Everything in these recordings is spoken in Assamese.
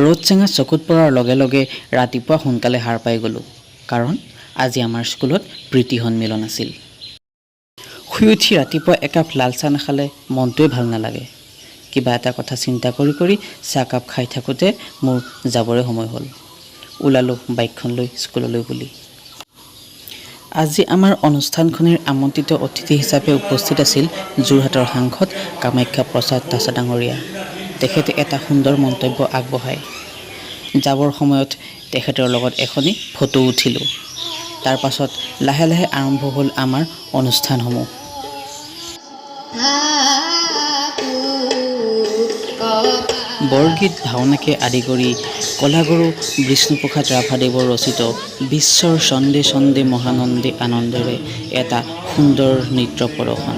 ৰ'দ চেঙা চকুত পৰাৰ লগে লগে ৰাতিপুৱা সোনকালে সাৰ পাই গ'লোঁ, কাৰণ আজি আমাৰ স্কুলত প্ৰীতি সন্মিলন আছিল। শুই উঠি ৰাতিপুৱা একাপ লাল চাহ নাখালে মনটোৱে ভাল নালাগে। কিবা এটা কথা চিন্তা কৰি কৰি চাহকাপ খাই থাকোঁতে মোৰ যাবৰে সময় হ'ল। ওলালোঁ বাইকখন লৈ স্কুললৈ বুলি। আজি আমাৰ অনুষ্ঠানখনিৰ আমন্ত্ৰিত অতিথি হিচাপে উপস্থিত আছিল যোৰহাটৰ সাংসদ কামাখ্যা প্ৰসাদ তাছা ডাঙৰীয়া। তেখেতে এটা সুন্দৰ মন্তব্য আগবঢ়ায়। যাবৰ সময়ত তেখেতৰ লগত এখনি ফটো উঠিলোঁ। তাৰ পাছত লাহে লাহে আৰম্ভ হ'ল আমাৰ অনুষ্ঠানসমূহ। বৰগীত ভাওনাকে আদি কৰি কলাগুৰু বিষ্ণুপ্ৰসাদ ৰাভাদেৱৰ ৰচিত বিশ্বৰ চন্দে চন্দে মহানন্দে আনন্দেৰে এটা সুন্দৰ নৃত্য প্ৰদৰ্শন।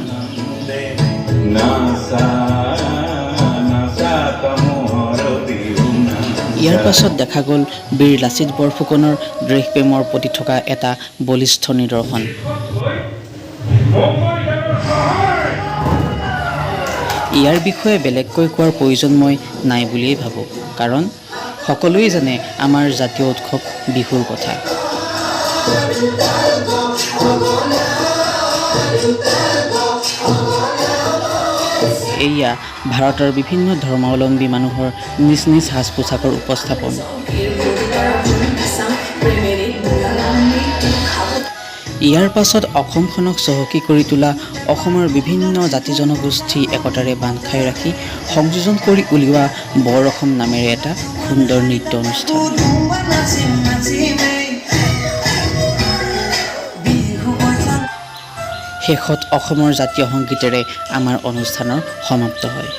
ইয়াৰ পাছত দেখা গ'ল বীৰ লাচিত বৰফুকনৰ দেশপ্ৰেমৰ প্ৰতি থকা এটা বলিষ্ঠ নিদৰ্শন। ইয়াৰ বিষয়ে বেলেগকৈ কোৱাৰ প্ৰয়োজন মই নাই বুলিয়েই ভাবোঁ, কাৰণ সকলোৱে জানে আমাৰ জাতীয় উৎসৱ বিহুৰ কথা। এয়া ভাৰতৰ বিভিন্ন ধৰ্মাৱলম্বী মানুহৰ নিজ নিজ সাজ পোছাকৰ উপস্থাপন। ইয়াৰ পাছত অসমখনক চহকী কৰি তোলা অসমৰ বিভিন্ন জাতি জনগোষ্ঠী একতাৰে বান্ধ খাই ৰাখি সংযোজন কৰি উলিওৱা বৰ অসম নামেৰে এটা সুন্দৰ নৃত্য অনুষ্ঠান। শেষত অসমৰ জাতীয় সংগীতেৰে আমাৰ অনুষ্ঠানৰ সমাপ্ত হয়।